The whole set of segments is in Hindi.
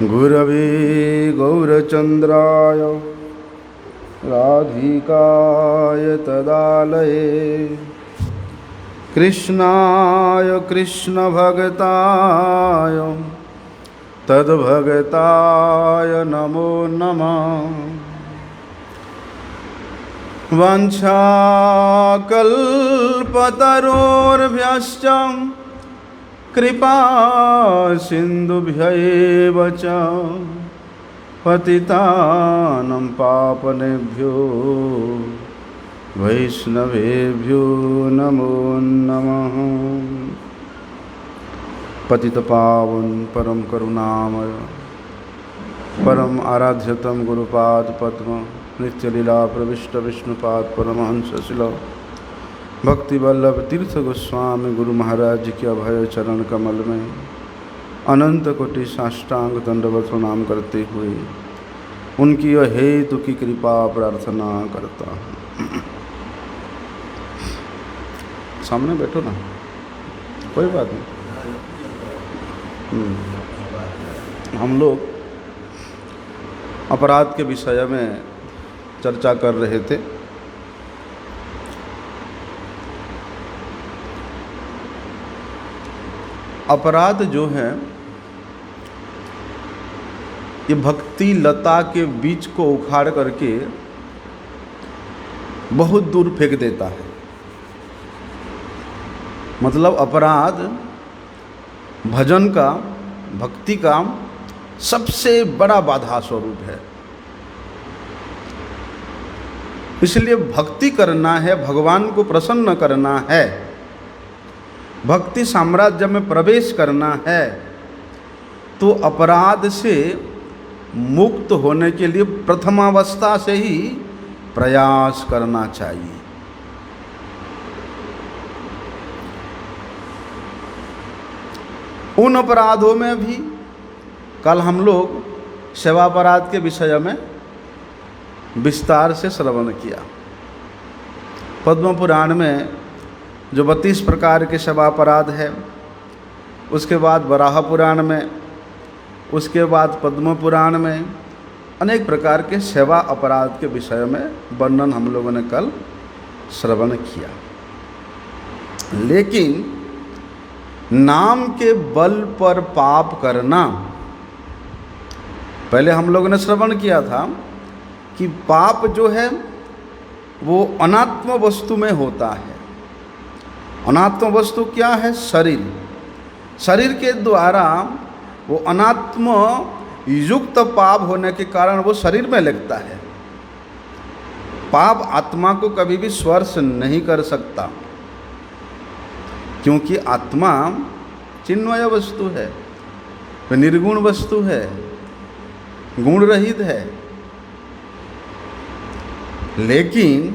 गुरवे गौरचन्द्राय राधिकाय तदालये कृष्णाय कृष्णभक्ताय तद्भक्ताय नमो नमः। वाञ्छाकल्पतरोर्भ्यश्च कृपा सिन्धुभ्यैव च पतितानं पावनेभ्यो वैष्णवेभ्यो नमो नमः। पतितपावन परम करुणामय परम आराध्यतम गुरुपाद पद्म नित्यलीला प्रविष्ट विष्णुपाद परमहंस शिला भक्ति वल्लभ तीर्थ गोस्वामी गुरु महाराज के अभय चरण कमल में अनंत कोटि साष्टांग दंडवत प्रणाम करते हुए उनकी हेतु की कृपा प्रार्थना करता हूँ। सामने बैठो ना, कोई बात नहीं। हम लोग अपराध के विषय में चर्चा कर रहे थे। अपराध जो है ये भक्ति लता के बीज को उखाड़ करके बहुत दूर फेंक देता है। मतलब अपराध भजन का, भक्ति का सबसे बड़ा बाधा स्वरूप है। इसलिए भक्ति करना है, भगवान को प्रसन्न करना है, भक्ति साम्राज्य में प्रवेश करना है, तो अपराध से मुक्त होने के लिए प्रथमावस्था से ही प्रयास करना चाहिए। उन अपराधों में भी कल हम लोग सेवापराध के विषय में विस्तार से श्रवण किया। पद्म पुराण में जो 32 प्रकार के सेवापराध है, उसके बाद वराह पुराण में, उसके बाद पद्म पुराण में अनेक प्रकार के सेवा अपराध के विषय में वर्णन हम लोगों ने कल श्रवण किया। लेकिन नाम के बल पर पाप करना, पहले हम लोगों ने श्रवण किया था कि पाप जो है वो अनात्म वस्तु में होता है। अनात्म वस्तु क्या है? शरीर। शरीर के द्वारा वो अनात्म युक्त पाप होने के कारण वो शरीर में लगता है। पाप आत्मा को कभी भी स्पर्श नहीं कर सकता, क्योंकि आत्मा चिन्मय वस्तु है, वह निर्गुण वस्तु है, गुण रहित है। लेकिन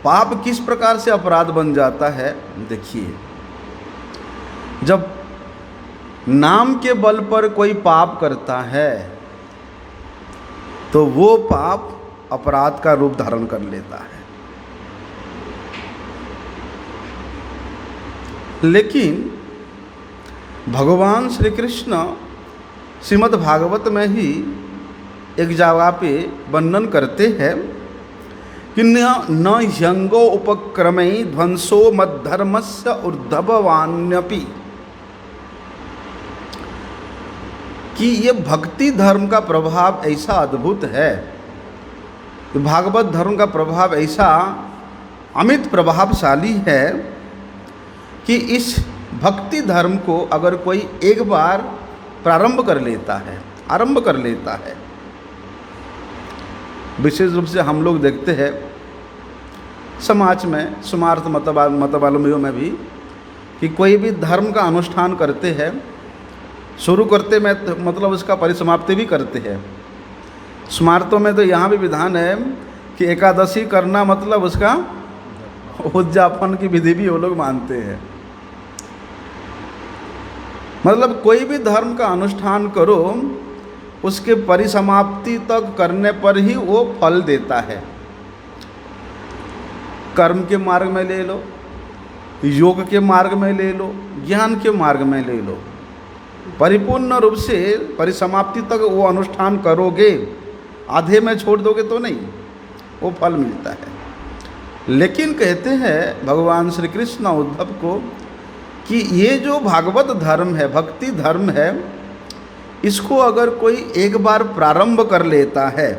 पाप किस प्रकार से अपराध बन जाता है? देखिए, जब नाम के बल पर कोई पाप करता है तो वो पाप अपराध का रूप धारण कर लेता है। लेकिन भगवान श्री कृष्ण श्रीमद् भागवत में ही एक जगह पे वर्णन करते हैं कि न ह्यंगो उपक्रमे ध्वंसो मद्धर्मस्य ऊर्ध्ववान्यपि, कि ये भक्ति धर्म का प्रभाव ऐसा अद्भुत है, कि भागवत धर्म का प्रभाव ऐसा अमित प्रभावशाली है कि इस भक्ति धर्म को अगर कोई एक बार प्रारंभ कर लेता है, आरंभ कर लेता है, विशेष रूप से हम लोग देखते हैं समाज में, सुमार्थ मतवालंबियों में भी, कि कोई भी धर्म का अनुष्ठान करते हैं, शुरू करते में मतलब उसका परिसमाप्ति भी करते हैं। स्मार्तों में तो यहाँ भी विधान है कि एकादशी करना मतलब उसका उद्यापन की विधि भी वो लोग मानते हैं। मतलब कोई भी धर्म का अनुष्ठान करो, उसके परिसमाप्ति तक करने पर ही वो फल देता है। कर्म के मार्ग में ले लो, योग के मार्ग में ले लो, ज्ञान के मार्ग में ले लो, परिपूर्ण रूप से परिसमाप्ति तक वो अनुष्ठान करोगे, आधे में छोड़ दोगे तो नहीं, वो फल मिलता है। लेकिन कहते हैं भगवान श्री कृष्ण उद्धव को कि ये जो भागवत धर्म है, भक्ति धर्म है, इसको अगर कोई एक बार प्रारंभ कर लेता है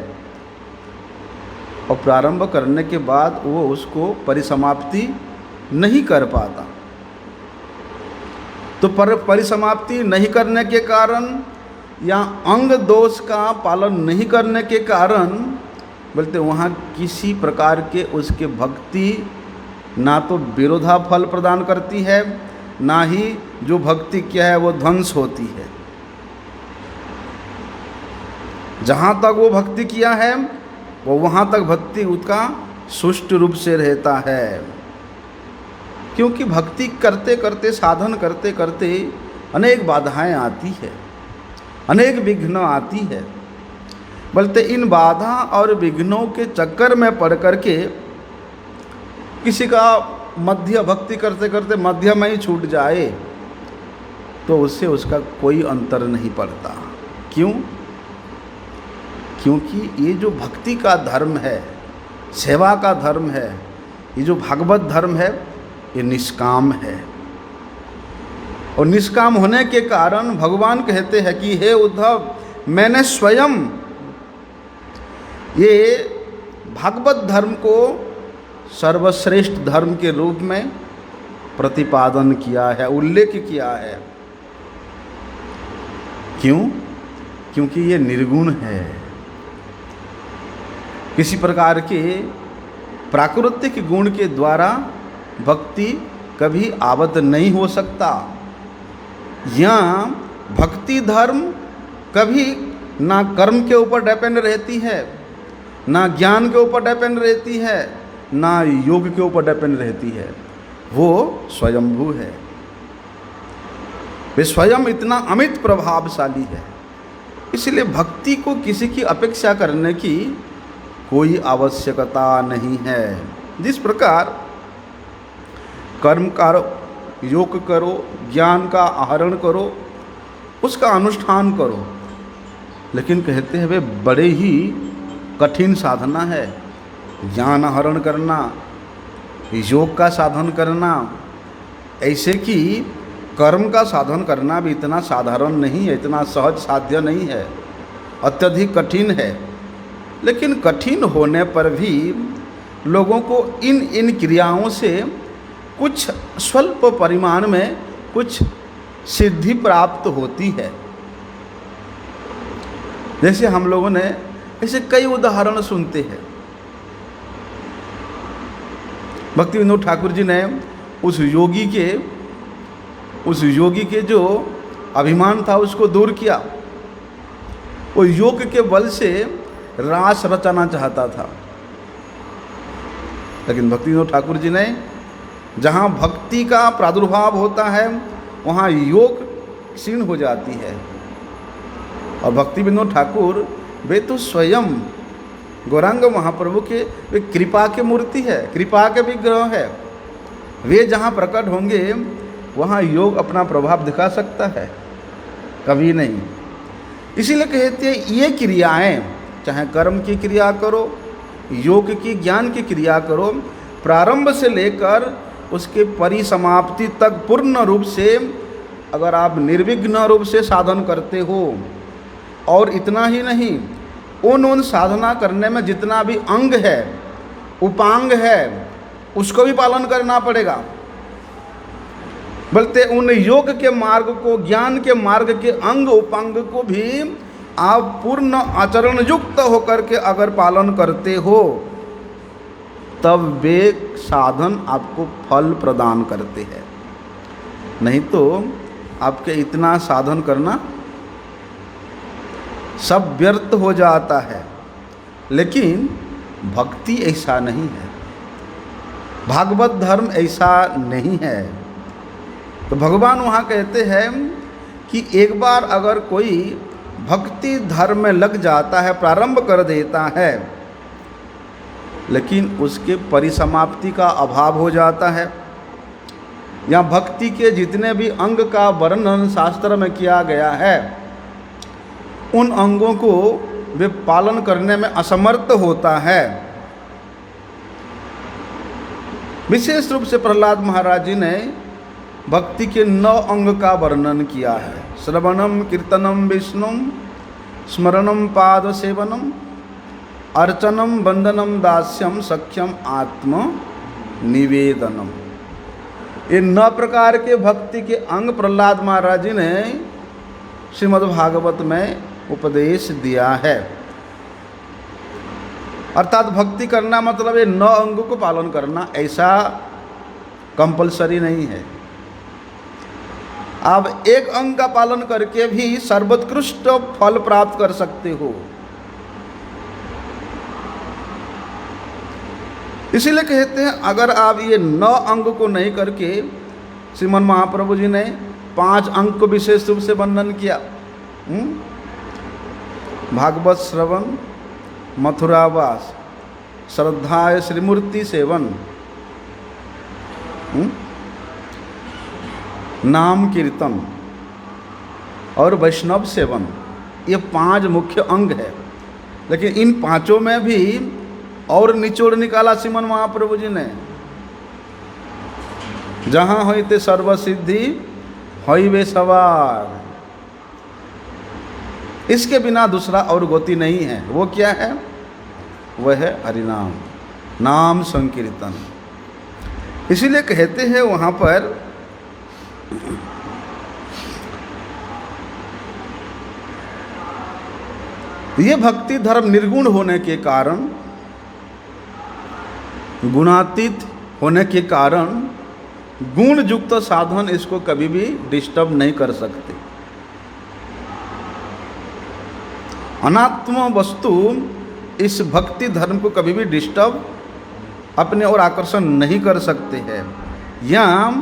और प्रारंभ करने के बाद वो उसको परिसमाप्ति नहीं कर पाता, तो परिसमाप्ति नहीं करने के कारण या अंग दोष का पालन नहीं करने के कारण बोलते वहाँ किसी प्रकार के उसके भक्ति ना तो विरोधा फल प्रदान करती है, ना ही जो भक्ति क्या है वो ध्वंस होती है। जहाँ तक वो भक्ति किया है वो वहाँ तक भक्ति उसका सुष्ट रूप से रहता है, क्योंकि भक्ति करते करते, साधन करते करते अनेक बाधाएं आती है, अनेक विघ्न आती है। बोलते इन बाधा और विघ्नों के चक्कर में पड़ करके किसी का मध्य भक्ति करते करते मध्य में ही छूट जाए तो उससे उसका कोई अंतर नहीं पड़ता। क्यों? क्योंकि ये जो भक्ति का धर्म है, सेवा का धर्म है, ये जो भागवत धर्म है, ये निष्काम है। और निष्काम होने के कारण भगवान कहते हैं कि हे उद्धव, मैंने स्वयं ये भागवत धर्म को सर्वश्रेष्ठ धर्म के रूप में प्रतिपादन किया है, उल्लेख किया है। क्यों? क्योंकि ये निर्गुण है, किसी प्रकार के प्राकृतिक गुण के द्वारा भक्ति कभी आवत नहीं हो सकता। यहाँ भक्ति धर्म कभी ना कर्म के ऊपर डिपेंड रहती है, ना ज्ञान के ऊपर डिपेंड रहती है, ना योग के ऊपर डिपेंड रहती है। वो स्वयंभू है, वे स्वयं इतना अमित प्रभावशाली है। इसलिए भक्ति को किसी की अपेक्षा करने की कोई आवश्यकता नहीं है। जिस प्रकार कर्म करो, योग करो, ज्ञान का आहरण करो, उसका अनुष्ठान करो, लेकिन कहते हैं वे बड़े ही कठिन साधना है। ज्ञान आहरण करना, योग का साधन करना, ऐसे कि कर्म का साधन करना भी इतना साधारण नहीं है, इतना सहज साध्य नहीं है, अत्यधिक कठिन है। लेकिन कठिन होने पर भी लोगों को इन क्रियाओं से कुछ स्वल्प परिमाण में कुछ सिद्धि प्राप्त होती है। जैसे हम लोगों ने ऐसे कई उदाहरण सुनते हैं। भक्ति विनोद ठाकुर जी ने उस योगी के जो अभिमान था उसको दूर किया। वो योग के बल से रास रचाना चाहता था, लेकिन भक्ति विनोद ठाकुर जी ने जहाँ भक्ति का प्रादुर्भाव होता है वहाँ योग क्षीण हो जाती है। और भक्ति विनोद ठाकुर वे तो स्वयं गौरांग महाप्रभु के वे कृपा के मूर्ति है, कृपा के विग्रह है। वे जहाँ प्रकट होंगे वहाँ योग अपना प्रभाव दिखा सकता है? कभी नहीं। इसीलिए कहते हैं ये क्रियाएं, चाहे कर्म की क्रिया करो, योग की, ज्ञान की क्रिया करो, प्रारंभ से लेकर उसके परिसमाप्ति तक पूर्ण रूप से अगर आप निर्विघ्न रूप से साधन करते हो, और इतना ही नहीं, उन साधना करने में जितना भी अंग है, उपांग है, उसको भी पालन करना पड़ेगा। बोलते उन योग के मार्ग को, ज्ञान के मार्ग के अंग उपांग को भी आप पूर्ण आचरण युक्त होकर के अगर पालन करते हो, तब वे साधन आपको फल प्रदान करते हैं। नहीं तो आपके इतना साधन करना सब व्यर्थ हो जाता है। लेकिन भक्ति ऐसा नहीं है, भागवत धर्म ऐसा नहीं है। तो भगवान वहाँ कहते हैं कि एक बार अगर कोई भक्ति धर्म में लग जाता है, प्रारंभ कर देता है, लेकिन उसके परिसमाप्ति का अभाव हो जाता है, या भक्ति के जितने भी अंग का वर्णन शास्त्र में किया गया है, उन अंगों को वे पालन करने में असमर्थ होता है। विशेष रूप से प्रहलाद महाराज जी ने भक्ति के 9 अंग का वर्णन किया है। श्रवणम कीर्तनम विष्णुम स्मरणम पाद सेवनम अर्चनम वंदनम दास्यम सख्यम आत्म निवेदनम। ये 9 प्रकार के भक्ति के अंग प्रहलाद महाराज जी ने श्रीमद् भागवत में उपदेश दिया है। अर्थात भक्ति करना मतलब ये 9 अंगों को पालन करना, ऐसा कंपलसरी नहीं है। आप एक अंग का पालन करके भी सर्वोत्कृष्ट फल प्राप्त कर सकते हो। इसीलिए कहते हैं अगर आप ये 9 अंग को नहीं करके, श्रीमन महाप्रभु जी ने 5 अंग को विशेष रूप से वर्णन किया। भागवत श्रवण, मथुरावास, श्रद्धाय श्रीमूर्ति सेवन, नाम कीर्तन और वैष्णव सेवन, ये 5 मुख्य अंग है। लेकिन इन 5 में भी और निचोड़ निकाला श्रीमन महाप्रभु जी ने। जहाँ होते सर्वसिद्धि होई वे सवार, इसके बिना दूसरा और गति नहीं है। वो क्या है? वह है हरिनाम, नाम संकीर्तन। इसीलिए कहते हैं वहाँ पर ये भक्ति धर्म निर्गुण होने के कारण, गुणातीत होने के कारण, गुण युक्त साधन इसको कभी भी डिस्टर्ब नहीं कर सकते। अनात्म वस्तु इस भक्ति धर्म को कभी भी डिस्टर्ब, अपने ओर आकर्षण नहीं कर सकते हैं। या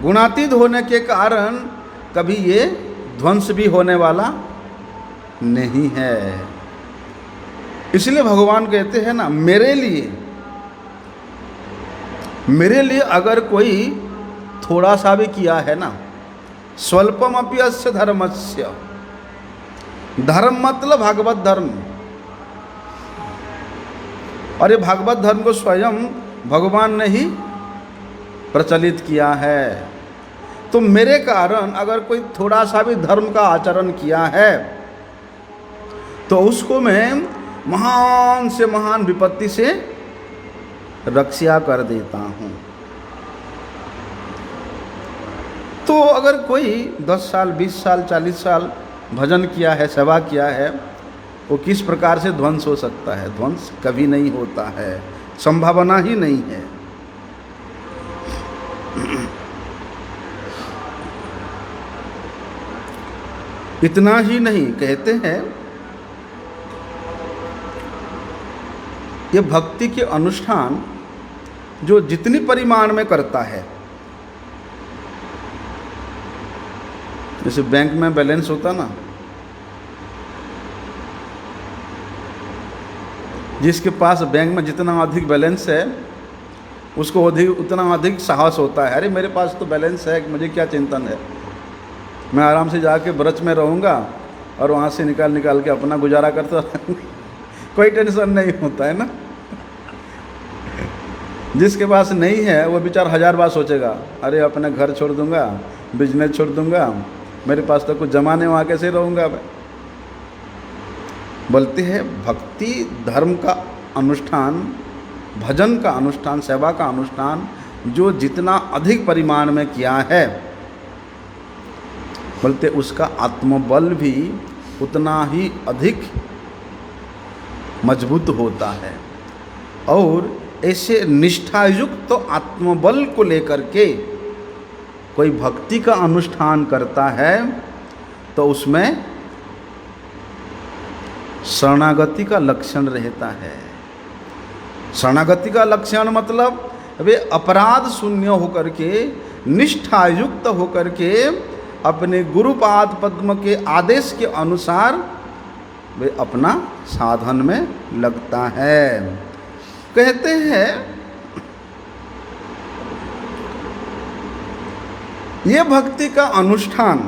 गुणातीत होने के कारण कभी ये ध्वंस भी होने वाला नहीं है। इसलिए भगवान कहते हैं ना, मेरे लिए अगर कोई थोड़ा सा भी किया है ना, स्वल्पम अपि अस्य धर्मस्य, धर्म मतलब भागवत धर्म, और ये भागवत धर्म को स्वयं भगवान ने ही प्रचलित किया है। तो मेरे कारण अगर कोई थोड़ा सा भी धर्म का आचरण किया है तो उसको मैं महान से महान विपत्ति से रक्षा कर देता हूँ। तो अगर कोई 10 साल 20 साल 40 साल भजन किया है, सेवा किया है, वो किस प्रकार से ध्वंस हो सकता है? ध्वंस कभी नहीं होता है, संभावना ही नहीं है। इतना ही नहीं, कहते हैं ये भक्ति के अनुष्ठान जो जितनी परिमाण में करता है, जैसे बैंक में बैलेंस होता ना, जिसके पास बैंक में जितना अधिक बैलेंस है उसको उतना अधिक साहस होता है। अरे मेरे पास तो बैलेंस है, मुझे क्या चिंतन है, मैं आराम से जाके ब्रज में रहूँगा और वहाँ से निकाल के अपना गुजारा करता रहूँगा, कोई टेंशन नहीं होता है ना। जिसके पास नहीं है वो बेचारा 1000 बार सोचेगा, अरे अपने घर छोड़ दूँगा, बिजनेस छोड़ दूँगा, मेरे पास तो कुछ जमा नहीं, वहाँ कैसे रहूँगा मैं। बोलते हैं भक्ति धर्म का अनुष्ठान, भजन का अनुष्ठान, सेवा का अनुष्ठान जो जितना अधिक परिमाण में किया है, बोलते उसका आत्मबल भी उतना ही अधिक मजबूत होता है। और ऐसे निष्ठायुक्त तो आत्मबल को लेकर के कोई भक्ति का अनुष्ठान करता है तो उसमें शरणागति का लक्षण रहता है। शरणागति का लक्षण मतलब वे अपराध शून्य होकर के, निष्ठायुक्त होकर के अपने गुरुपाद पद्म के आदेश के अनुसार वे अपना साधन में लगता है। कहते हैं ये भक्ति का अनुष्ठान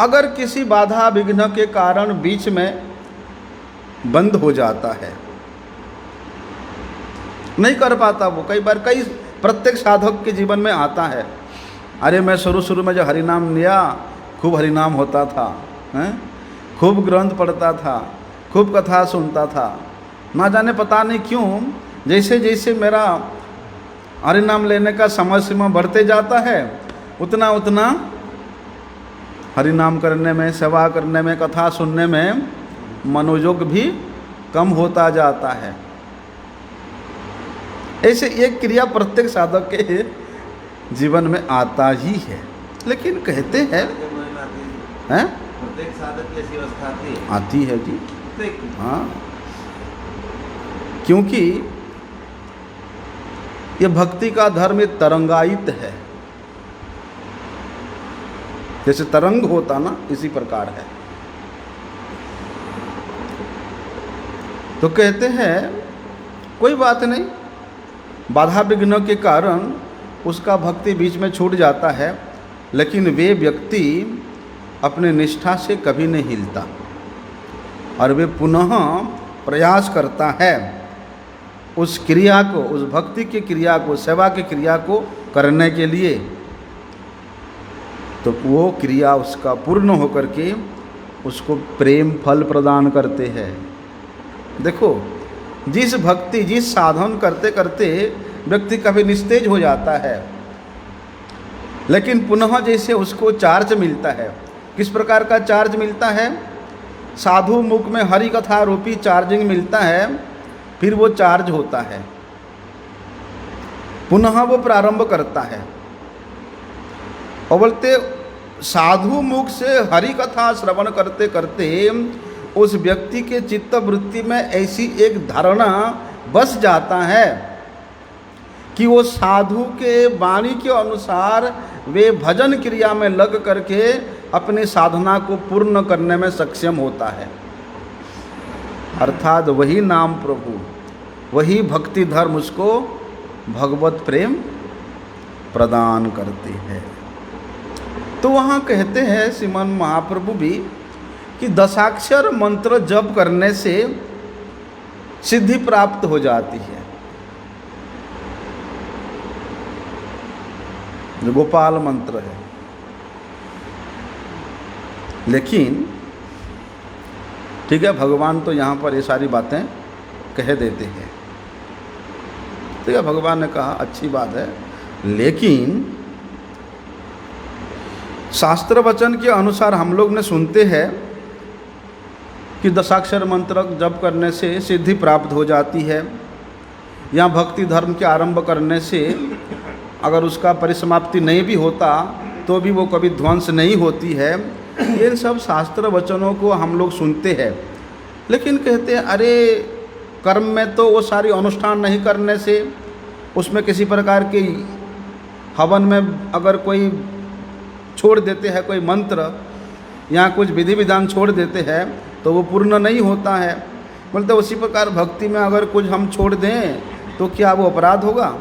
अगर किसी बाधा विघ्न के कारण बीच में बंद हो जाता है, नहीं कर पाता वो, कई बार कई प्रत्येक साधक के जीवन में आता है, अरे मैं शुरू में जो हरिनाम लिया खूब हरिनाम होता था, हैं, खूब ग्रंथ पढ़ता था, खूब कथा सुनता था, ना जाने पता नहीं क्यों जैसे जैसे मेरा हरिनाम लेने का समय सीमा बढ़ते जाता है उतना उतना हरिनाम करने में, सेवा करने में, कथा सुनने में मनोयोग भी कम होता जाता है। ऐसे एक क्रिया प्रत्येक साधक के जीवन में आता ही है। लेकिन कहते हैं प्रत्येक साधक की ऐसी अवस्था आती है जी, हाँ, क्योंकि ये भक्ति का धर्म एक तरंगायित है, जैसे तरंग होता ना इसी प्रकार है। तो कहते हैं कोई बात नहीं, बाधा विघ्न के कारण उसका भक्ति बीच में छूट जाता है, लेकिन वे व्यक्ति अपने निष्ठा से कभी नहीं हिलता और वे पुनः प्रयास करता है उस क्रिया को, उस भक्ति की क्रिया को, सेवा की क्रिया को करने के लिए। तो वो क्रिया उसका पूर्ण होकर के उसको प्रेम फल प्रदान करते हैं। देखो, जिस भक्ति, जिस साधन करते करते व्यक्ति कभी निस्तेज हो जाता है, लेकिन पुनः जैसे उसको चार्ज मिलता है। किस प्रकार का चार्ज मिलता है? साधु मुख में हरि कथा रूपी चार्जिंग मिलता है, फिर वो चार्ज होता है, पुनः वो प्रारंभ करता है। और बोलते साधु मुख से हरि कथा श्रवण करते करते उस व्यक्ति के चित्त वृत्ति में ऐसी एक धारणा बस जाता है कि वो साधु के वाणी के अनुसार वे भजन क्रिया में लग करके अपनी साधना को पूर्ण करने में सक्षम होता है। अर्थात वही नाम प्रभु, वही भक्ति धर्म उसको भगवत प्रेम प्रदान करती है। तो वहाँ कहते हैं श्रीमन महाप्रभु भी कि दशाक्षर मंत्र जप करने से सिद्धि प्राप्त हो जाती है। जो गोपाल मंत्र है, लेकिन ठीक है, भगवान तो यहाँ पर ये सारी बातें कह देते हैं, ठीक है, भगवान ने कहा अच्छी बात है, लेकिन शास्त्र वचन के अनुसार हम लोग ने सुनते हैं कि दशाक्षर मंत्र जप करने से सिद्धि प्राप्त हो जाती है, या भक्ति धर्म के आरंभ करने से अगर उसका परिसमाप्ति नहीं भी होता तो भी वो कभी ध्वंस नहीं होती है। इन सब शास्त्र वचनों को हम लोग सुनते हैं, लेकिन कहते हैं अरे कर्म में तो वो सारी अनुष्ठान नहीं करने से, उसमें किसी प्रकार के हवन में अगर कोई छोड़ देते हैं, कोई मंत्र या कुछ विधि विधान छोड़ देते हैं तो वो पूर्ण नहीं होता है। बोलते उसी प्रकार भक्ति में अगर कुछ हम छोड़ दें तो क्या वो अपराध होगा?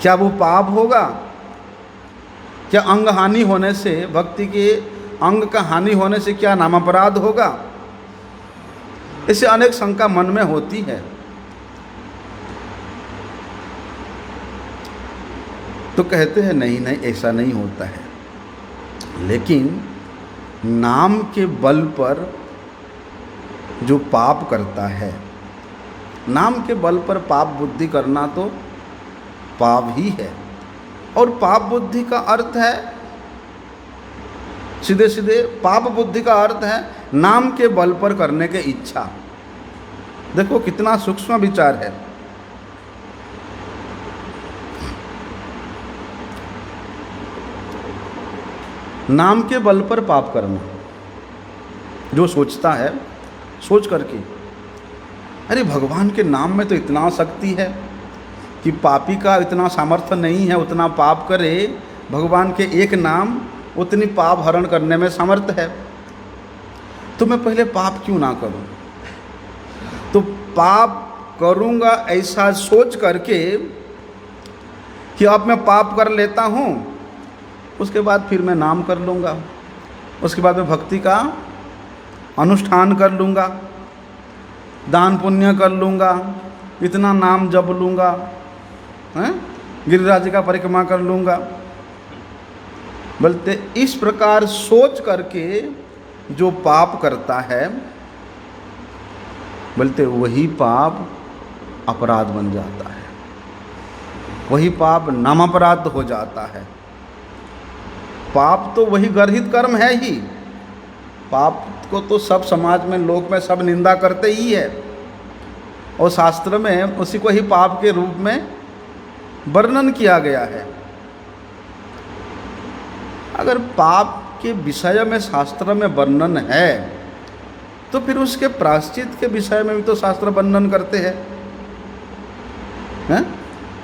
क्या वो पाप होगा? क्या अंग हानि होने से, भक्ति के अंग का हानि होने से क्या नाम अपराध होगा? इससे अनेक शंका मन में होती है। तो कहते हैं नहीं नहीं, ऐसा नहीं होता है, लेकिन नाम के बल पर जो पाप करता है, नाम के बल पर पाप बुद्धि करना तो पाप ही है। और पाप बुद्धि का अर्थ है, सीधे सीधे पाप बुद्धि का अर्थ है नाम के बल पर करने की इच्छा। देखो कितना सूक्ष्म विचार है। नाम के बल पर पाप करना, जो सोचता है सोच करके अरे भगवान के नाम में तो इतना शक्ति है कि पापी का इतना सामर्थ्य नहीं है उतना पाप करे, भगवान के एक नाम उतनी पाप हरण करने में समर्थ है, तो मैं पहले पाप क्यों ना करूं? तो पाप करूंगा ऐसा सोच करके कि अब मैं पाप कर लेता हूँ, उसके बाद फिर मैं नाम कर लूँगा, उसके बाद मैं भक्ति का अनुष्ठान कर लूँगा, दान पुण्य कर लूँगा, इतना नाम जप लूँगा, हैं, गिरिराज का परिक्रमा कर लूँगा। बोलते इस प्रकार सोच करके जो पाप करता है, बोलते वही पाप अपराध बन जाता है, वही पाप नामापराध हो जाता है। पाप तो वही गर्हित कर्म है ही, पाप को तो सब समाज में, लोक में सब निंदा करते ही है, और शास्त्र में उसी को ही पाप के रूप में वर्णन किया गया है। अगर पाप के विषय में शास्त्र में वर्णन है तो फिर उसके प्रायश्चित के विषय में भी तो शास्त्र वर्णन करते हैं, हैं?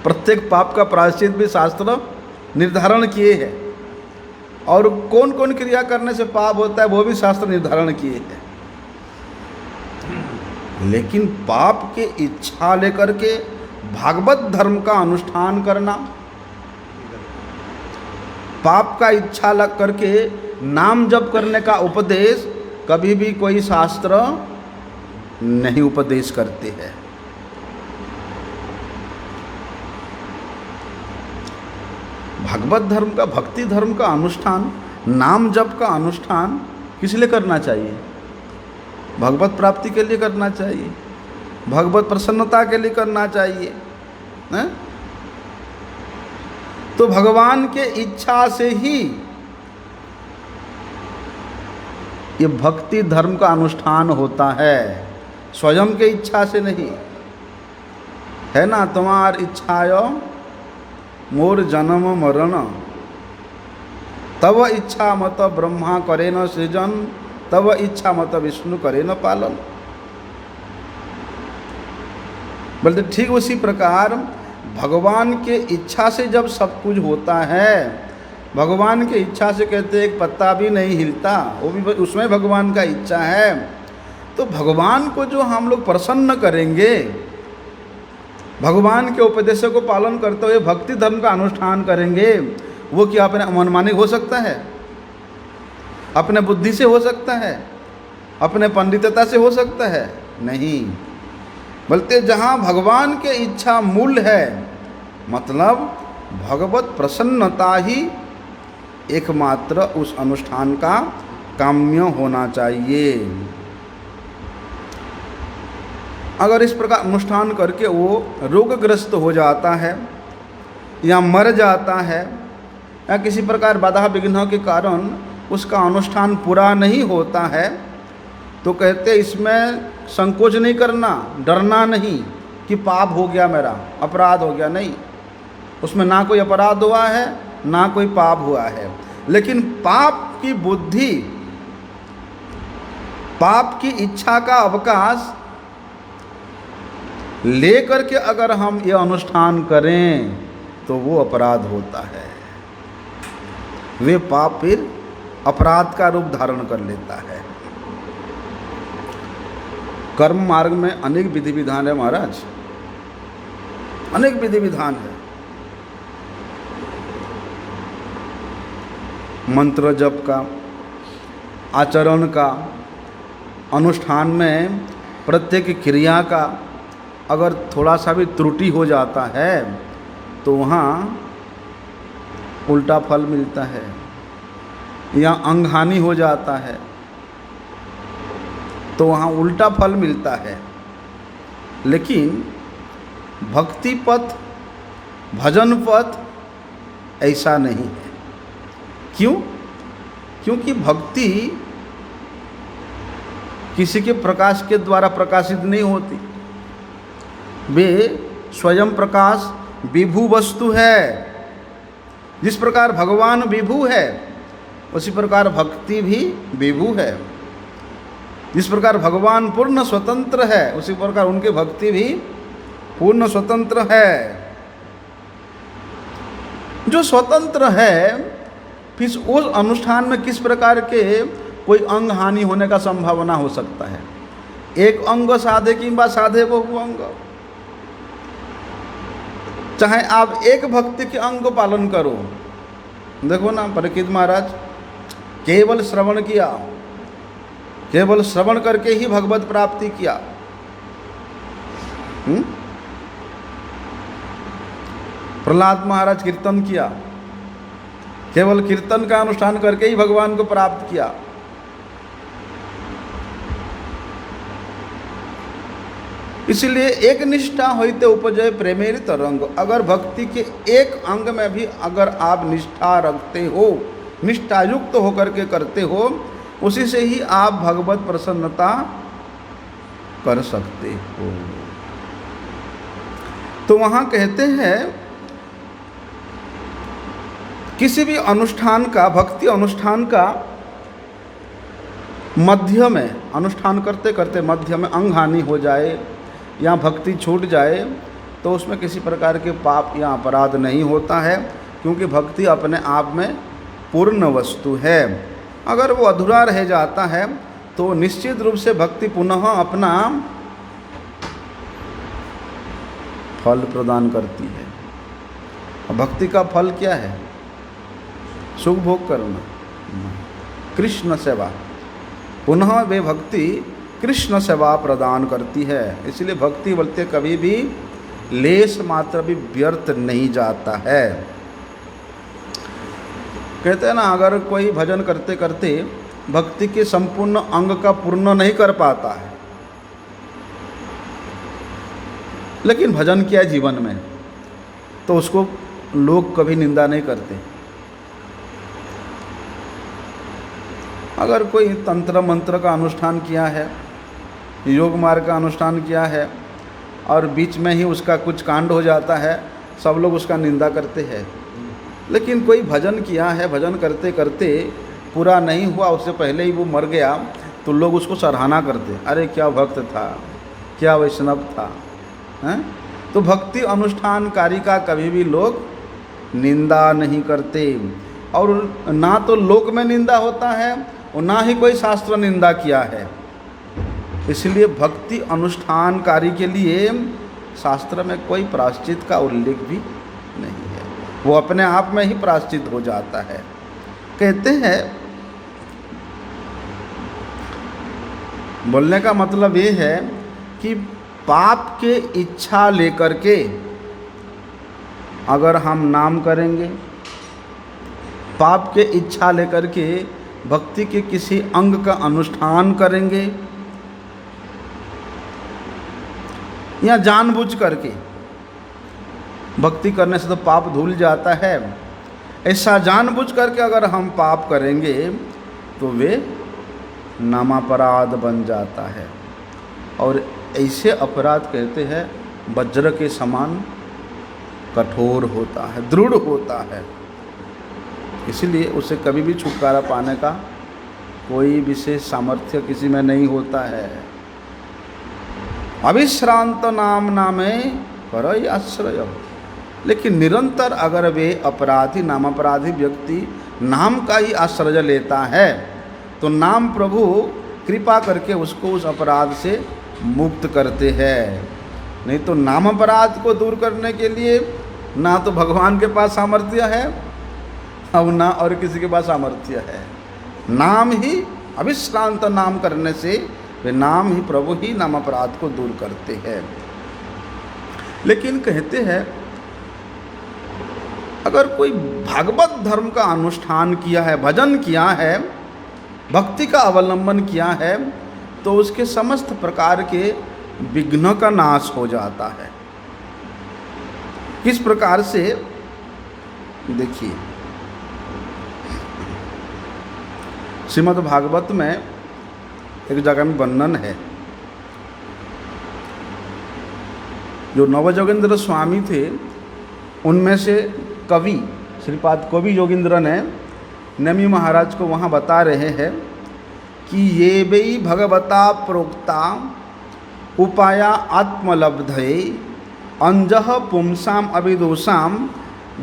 प्रत्येक पाप का प्रायश्चित भी शास्त्र निर्धारण किए हैं, और कौन कौन क्रिया करने से पाप होता है वो भी शास्त्र निर्धारण किए हैं। लेकिन पाप के इच्छा लेकर के भागवत धर्म का अनुष्ठान करना, पाप का इच्छा लग करके नाम जप करने का उपदेश कभी भी कोई शास्त्र नहीं उपदेश करते हैं। भागवत धर्म का, भक्ति धर्म का अनुष्ठान, नाम जप का अनुष्ठान किस लिए करना चाहिए? भगवत प्राप्ति के लिए करना चाहिए, भगवत प्रसन्नता के लिए करना चाहिए, हैं? तो भगवान के इच्छा से ही ये भक्ति धर्म का अनुष्ठान होता है, स्वयं के इच्छा से नहीं। है ना, तुम्हार इच्छायो मोर जन्म मरण, तब इच्छा मत ब्रह्मा करे न सृजन, तब इच्छा मत विष्णु करे न पालन। बोलते ठीक उसी प्रकार भगवान के इच्छा से जब सब कुछ होता है, भगवान के इच्छा से कहते एक पत्ता भी नहीं हिलता, वो भी उसमें भगवान का इच्छा है। तो भगवान को जो हम लोग प्रसन्न करेंगे, भगवान के उपदेशों को पालन करते हुए भक्ति धर्म का अनुष्ठान करेंगे, वो क्या अपने मनमानी हो सकता है? अपने बुद्धि से हो सकता है? अपने पंडितता से हो सकता है? नहीं। बोलते जहाँ भगवान के इच्छा मूल है, मतलब भगवत प्रसन्नता ही एकमात्र उस अनुष्ठान का काम्य होना चाहिए। अगर इस प्रकार अनुष्ठान करके वो रोगग्रस्त हो जाता है या मर जाता है या किसी प्रकार बाधा विघ्नों के कारण उसका अनुष्ठान पूरा नहीं होता है, तो कहते इसमें संकोच नहीं करना, डरना नहीं कि पाप हो गया, मेरा अपराध हो गया। नहीं, उसमें ना कोई अपराध हुआ है ना कोई पाप हुआ है, लेकिन पाप की बुद्धि, पाप की इच्छा का अवकाश लेकर के अगर हम ये अनुष्ठान करें तो वो अपराध होता है, वे पाप फिर अपराध का रूप धारण कर लेता है। कर्म मार्ग में अनेक विधि विधान है महाराज, अनेक विधि विधान है। मंत्र जप का, आचरण का, अनुष्ठान में प्रत्येक क्रिया का अगर थोड़ा सा भी त्रुटि हो जाता है तो वहाँ उल्टा फल मिलता है या अंगहानि हो जाता है तो वहाँ उल्टा फल मिलता है। लेकिन भक्ति पथ, भजन पथ ऐसा नहीं है। क्यों? क्योंकि भक्ति किसी के प्रकाश के द्वारा प्रकाशित नहीं होती, वे स्वयं प्रकाश विभू वस्तु है। जिस प्रकार भगवान विभू है उसी प्रकार भक्ति भी विभू है। जिस प्रकार भगवान पूर्ण स्वतंत्र है उसी प्रकार उनकी भक्ति भी पूर्ण स्वतंत्र है। जो स्वतंत्र है फिर उस अनुष्ठान में किस प्रकार के कोई अंग हानि होने का संभावना हो सकता है? एक अंग साधे किंबा साधे बहु अंग, चाहे आप एक भक्ति के अंग को पालन करो। देखो ना परीक्षित महाराज केवल श्रवण किया, केवल श्रवण करके ही भगवत प्राप्ति किया। प्रहलाद महाराज कीर्तन किया, केवल कीर्तन का अनुष्ठान करके ही भगवान को प्राप्त किया। इसलिए एक निष्ठा होते उपजय प्रेमेर तरंग। अगर भक्ति के एक अंग में भी अगर आप निष्ठा रखते हो, निष्ठा युक्त होकर के करते हो, उसी से ही आप भगवत प्रसन्नता कर सकते हो। तो वहाँ कहते हैं किसी भी अनुष्ठान का, भक्ति अनुष्ठान का मध्य में, अनुष्ठान करते करते मध्य में अंग हानि हो जाए या भक्ति छूट जाए तो उसमें किसी प्रकार के पाप या अपराध नहीं होता है, क्योंकि भक्ति अपने आप में पूर्ण वस्तु है। अगर वो अधूरा रह जाता है तो निश्चित रूप से भक्ति पुनः अपना फल प्रदान करती है। और भक्ति का फल क्या है? सुख भोग करना, कृष्ण सेवा। पुनः वे भक्ति कृष्ण सेवा प्रदान करती है। इसलिए भक्ति बोलते कभी भी लेश मात्र भी व्यर्थ नहीं जाता है। कहते हैं ना, अगर कोई भजन करते करते भक्ति के संपूर्ण अंग का पूर्ण नहीं कर पाता है, लेकिन भजन किया जीवन में, तो उसको लोग कभी निंदा नहीं करते। अगर कोई तंत्र मंत्र का अनुष्ठान किया है, योग मार्ग का अनुष्ठान किया है और बीच में ही उसका कुछ कांड हो जाता है, सब लोग उसका निंदा करते हैं। लेकिन कोई भजन किया है, भजन करते करते पूरा नहीं हुआ, उससे पहले ही वो मर गया, तो लोग उसको सराहना करते, अरे क्या भक्त था, क्या वैष्णव था, हैं? तो भक्ति अनुष्ठानकारी का कभी भी लोग निंदा नहीं करते। और ना तो लोक में निंदा होता है और ना ही कोई शास्त्र निंदा किया है। इसलिए भक्ति अनुष्ठानकारी के लिए शास्त्र में कोई प्रायश्चित का उल्लेख भी नहीं है, वो अपने आप में ही प्रायश्चित हो जाता है। कहते हैं, बोलने का मतलब ये है कि पाप के इच्छा लेकर के अगर हम नाम करेंगे, पाप के इच्छा लेकर के भक्ति के किसी अंग का अनुष्ठान करेंगे, या जानबूझ करके, भक्ति करने से तो पाप धुल जाता है, ऐसा जानबूझ करके अगर हम पाप करेंगे तो वे नामापराध बन जाता है। और ऐसे अपराध कहते हैं वज्र के समान कठोर होता है, दृढ़ होता है। इसलिए उसे कभी भी छुटकारा पाने का कोई विशेष सामर्थ्य किसी में नहीं होता है। अविश्रांत नाम नामे करई आश्रय। लेकिन निरंतर अगर वे अपराधी, नाम अपराधी व्यक्ति नाम का ही आश्रय लेता है तो नाम प्रभु कृपा करके उसको उस अपराध से मुक्त करते हैं। नहीं तो नाम अपराध को दूर करने के लिए ना तो भगवान के पास सामर्थ्य है और ना और किसी के पास सामर्थ्य है। नाम ही, अविश्रांत नाम करने से वे नाम ही, प्रभु ही नाम अपराध को दूर करते हैं। लेकिन कहते हैं अगर कोई भागवत धर्म का अनुष्ठान किया है, भजन किया है, भक्ति का अवलंबन किया है, तो उसके समस्त प्रकार के विघ्न का नाश हो जाता है। किस प्रकार से? देखिए, श्रीमद् भागवत में एक जगह में वर्णन है, जो नवजोगेंद्र स्वामी थे उनमें से कवि श्रीपाद कवि योगींद्र ने नमी महाराज को वहाँ बता रहे हैं कि ये वै भगवता प्रोक्ता उपाया आत्मलब्धये अंजः पुंसाम अविदुषाम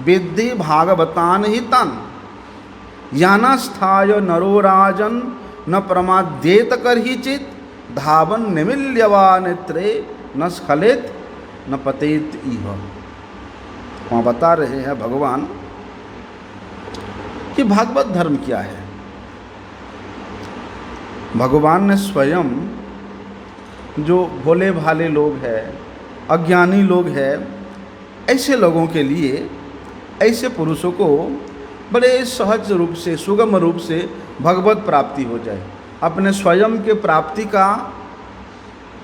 विद्धि भागवतान हितान यानास्थाय नरो राजन न प्रमाद्येत कर्हिचित् धावन निमिल्यवा नेत्रे न स्खलेत न पतेत इह। वहाँ बता रहे हैं भगवान कि भागवत धर्म क्या है। भगवान ने स्वयं जो भोले भाले लोग हैं, अज्ञानी लोग हैं, ऐसे लोगों के लिए, ऐसे पुरुषों को बड़े सहज रूप से, सुगम रूप से भगवत प्राप्ति हो जाए, अपने स्वयं के प्राप्ति का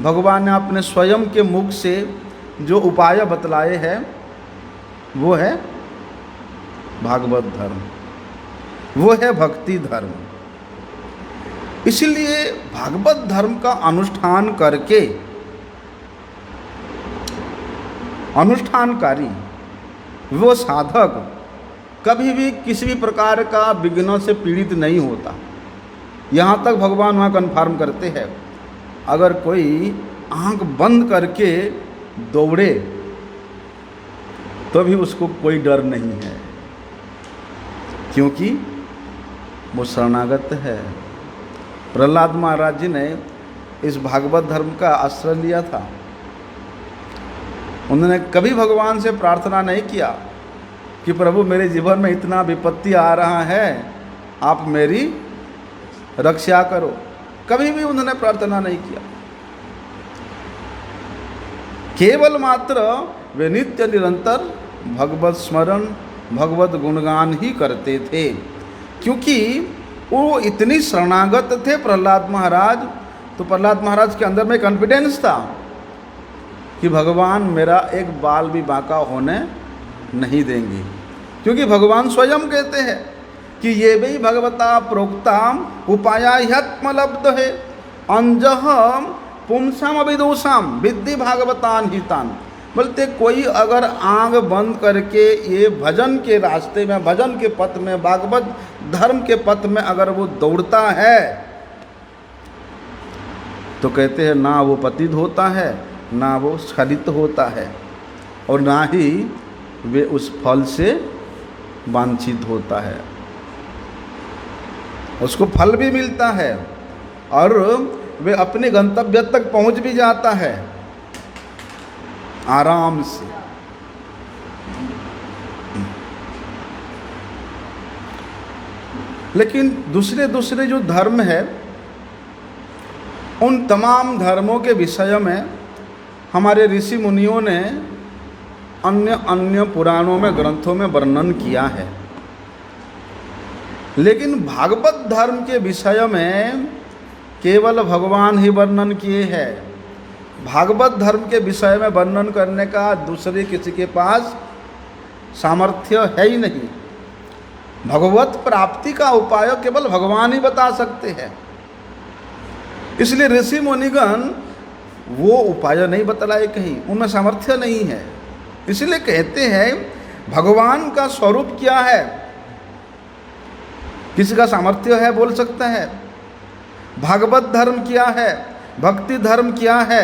भगवान ने अपने स्वयं के मुख से जो उपाय बतलाए हैं वो है भागवत धर्म, वो है भक्ति धर्म। इसलिए भागवत धर्म का अनुष्ठान करके अनुष्ठानकारी वो साधक कभी भी किसी भी प्रकार का विघ्नों से पीड़ित नहीं होता। यहाँ तक भगवान वहाँ कन्फर्म करते हैं, अगर कोई आंख बंद करके दौड़े तो भी उसको कोई डर नहीं है, क्योंकि वो शरणागत है। प्रहलाद महाराज जी ने इस भागवत धर्म का आश्रय लिया था। उन्होंने कभी भगवान से प्रार्थना नहीं किया कि प्रभु मेरे जीवन में इतना विपत्ति आ रहा है, आप मेरी रक्षा करो। कभी भी उन्होंने प्रार्थना नहीं किया। केवल मात्र वे नित्य निरंतर भगवत स्मरण, भगवत गुणगान ही करते थे, क्योंकि वो इतनी शरणागत थे प्रहलाद महाराज। तो प्रहलाद महाराज के अंदर में कॉन्फिडेंस था कि भगवान मेरा एक बाल भी बांका होने नहीं देंगे, क्योंकि भगवान स्वयं कहते हैं कि ये भी भगवता प्रोक्ताम उपाया ह्यत्मलब्ध है अंजहम पुंसम अविदुषाम विद्धि भागवतान हितान। बोलते कोई अगर आंख बंद करके ये भजन के रास्ते में, भजन के पथ में, भागवत धर्म के पथ में अगर वो दौड़ता है तो कहते हैं ना वो पतित होता है, ना वो स्खलित होता है, और ना ही वे उस फल से वांछित होता है। उसको फल भी मिलता है और वे अपने गंतव्य तक पहुंच भी जाता है आराम से। लेकिन दूसरे दूसरे जो धर्म है, उन तमाम धर्मों के विषय में हमारे ऋषि मुनियों ने अन्य अन्य पुराणों में, ग्रंथों में वर्णन किया है। लेकिन भागवत धर्म के विषय में केवल भगवान ही वर्णन किए हैं। भागवत धर्म के विषय में वर्णन करने का दूसरे किसी के पास सामर्थ्य है ही नहीं। भगवत प्राप्ति का उपाय केवल भगवान ही बता सकते हैं। इसलिए ऋषि मुनिगण वो उपाय नहीं बतलाए कहीं, उनमें सामर्थ्य नहीं है। इसलिए कहते हैं भगवान का स्वरूप क्या है, किसी का सामर्थ्य है बोल सकता है। भागवत धर्म क्या है, भक्ति धर्म क्या है,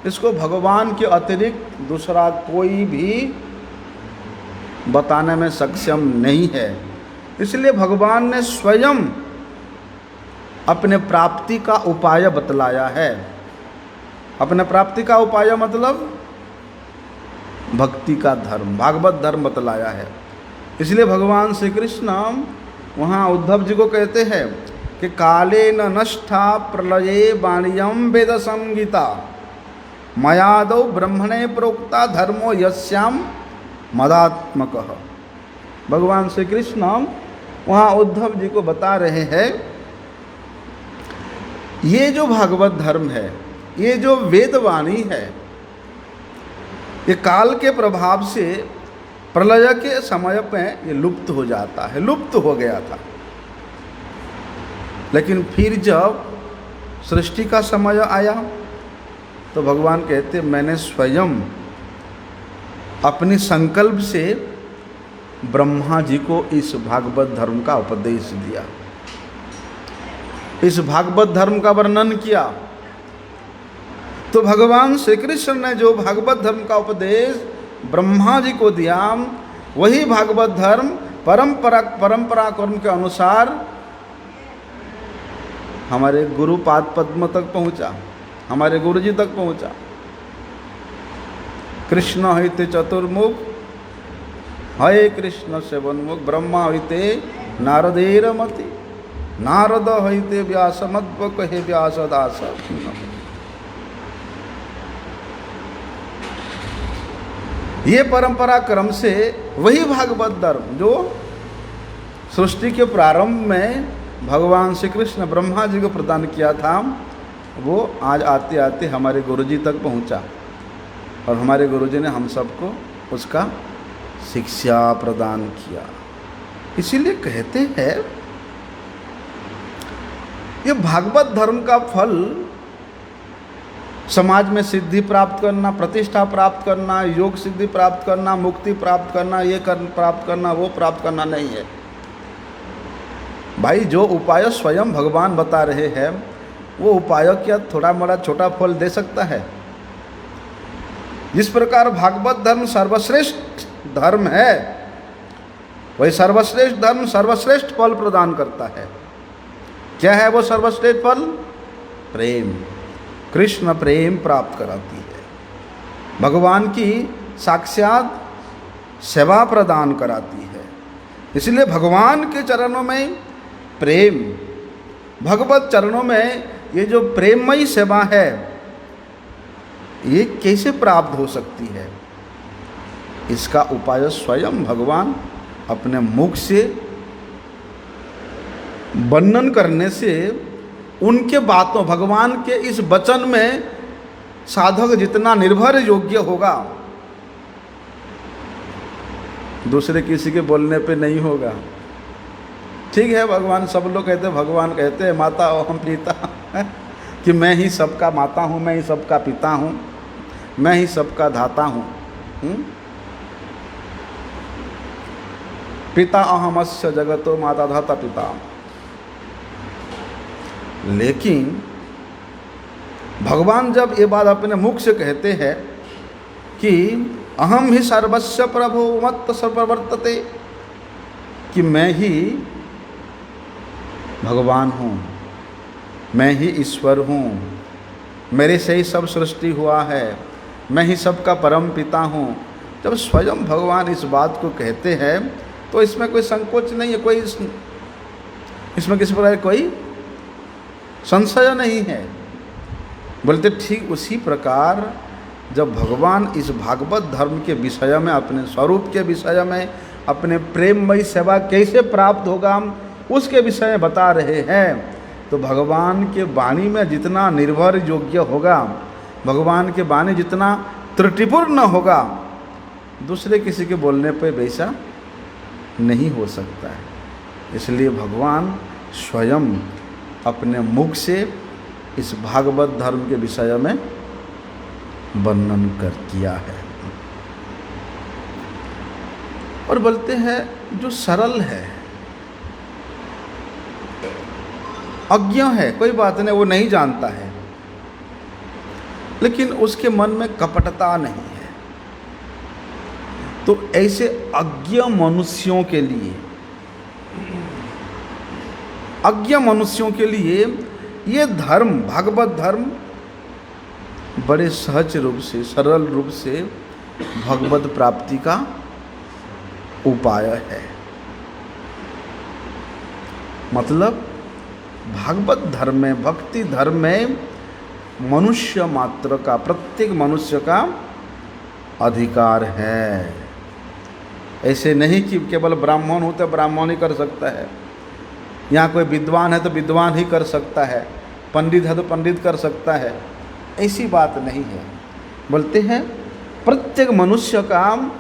इसको भगवान के अतिरिक्त दूसरा कोई भी बताने में सक्षम नहीं है। इसलिए भगवान ने स्वयं अपने प्राप्ति का उपाय बतलाया है। अपने प्राप्ति का उपाय मतलब भक्ति का धर्म, भागवत धर्म बतलाया है। इसलिए भगवान श्री कृष्ण वहाँ उद्धव जी को कहते हैं कि काले न नष्टा प्रलये वाणियम वेद संगीता मयादौ ब्रह्मणे प्रोक्ता धर्मो यस्याम मदात्मकः। भगवान श्री कृष्ण वहाँ उद्धव जी को बता रहे हैं ये जो भागवत धर्म है, ये जो वेदवाणी है, ये काल के प्रभाव से प्रलय के समय में ये लुप्त हो जाता है, लुप्त हो गया था। लेकिन फिर जब सृष्टि का समय आया तो भगवान कहते मैंने स्वयं अपने संकल्प से ब्रह्मा जी को इस भागवत धर्म का उपदेश दिया, इस भागवत धर्म का वर्णन किया। तो भगवान श्री कृष्ण ने जो भागवत धर्म का उपदेश ब्रह्मा जी को दिया, वही भागवत धर्म परंपरा क्रम के अनुसार हमारे गुरु पाद पद्म तक पहुंचा, हमारे गुरु जी तक पहुंचा। कृष्ण हित चतुर्मुख हरे कृष्ण सेवन्मुख ब्रह्मा हईते नारदेर मति, नारद हईते व्यास मध्व कहे व्यास दास। ये परंपरा क्रम से वही भागवत धर्म जो सृष्टि के प्रारंभ में भगवान श्री कृष्ण ब्रह्मा जी को प्रदान किया था, वो आज आते आते हमारे गुरुजी तक पहुंचा और हमारे गुरुजी ने हम सबको उसका शिक्षा प्रदान किया। इसीलिए कहते हैं ये भागवत धर्म का फल समाज में सिद्धि प्राप्त करना, प्रतिष्ठा प्राप्त करना, योग सिद्धि प्राप्त करना, मुक्ति प्राप्त करना, ये प्राप्त करना, वो प्राप्त करना नहीं है भाई। जो उपाय स्वयं भगवान बता रहे हैं वो उपाय क्या थोड़ा मोड़ा छोटा फल दे सकता है? जिस प्रकार भागवत धर्म सर्वश्रेष्ठ धर्म है, वही सर्वश्रेष्ठ धर्म सर्वश्रेष्ठ फल प्रदान करता है। क्या है वो सर्वश्रेष्ठ फल? प्रेम, कृष्ण प्रेम प्राप्त कराती है, भगवान की साक्षात सेवा प्रदान कराती है। इसलिए भगवान के चरणों में प्रेम, भगवत चरणों में ये जो प्रेममयी सेवा है, ये कैसे प्राप्त हो सकती है? इसका उपाय स्वयं भगवान अपने मुख से वर्णन करने से, उनके बातों, भगवान के इस वचन में साधक जितना निर्भर योग्य होगा, दूसरे किसी के बोलने पे नहीं होगा। ठीक है, भगवान सब लोग कहते हैं, भगवान कहते हैं माता अहम पिता, कि मैं ही सबका माता हूँ, मैं ही सबका पिता हूँ, मैं ही सबका धाता हूँ। पिता अहमस्य जगतो माता धाता पिता। लेकिन भगवान जब ये बात अपने मुख से कहते हैं कि अहम ही सर्वस्व प्रभो मत्त सर्ववर्तते, कि मैं ही भगवान हूँ, मैं ही ईश्वर हूँ, मेरे से ही सब सृष्टि हुआ है, मैं ही सबका परम पिता हूँ। जब स्वयं भगवान इस बात को कहते हैं तो इसमें कोई संकोच नहीं है, कोई इसमें किसी प्रकार कोई संशय नहीं है। बोलते ठीक उसी प्रकार जब भगवान इस भागवत धर्म के विषय में, अपने स्वरूप के विषय में, अपने प्रेममयी सेवा कैसे प्राप्त होगा उसके विषय में बता रहे हैं, तो भगवान के वाणी में जितना निर्भर योग्य होगा, भगवान के वाणी जितना त्रुटिपूर्ण होगा, दूसरे किसी के बोलने पे वैसा नहीं हो सकता है। इसलिए भगवान स्वयं अपने मुख से इस भागवत धर्म के विषय में वर्णन कर किया है। और बोलते हैं जो सरल है, अज्ञ है, कोई बात नहीं, वो नहीं जानता है, लेकिन उसके मन में कपटता नहीं है, तो ऐसे अज्ञ मनुष्यों के लिए, अज्ञ मनुष्यों के लिए ये धर्म, भागवत धर्म बड़े सहज रूप से, सरल रूप से भगवत प्राप्ति का उपाय है। मतलब भागवत धर्म में, भक्ति धर्म में मनुष्य मात्र का, प्रत्येक मनुष्य का अधिकार है। ऐसे नहीं कि केवल ब्राह्मण हो तो ब्राह्मण ही कर सकता है, यहाँ कोई विद्वान है तो विद्वान ही कर सकता है, पंडित है तो पंडित कर सकता है, ऐसी बात नहीं है। बोलते हैं प्रत्येक मनुष्य का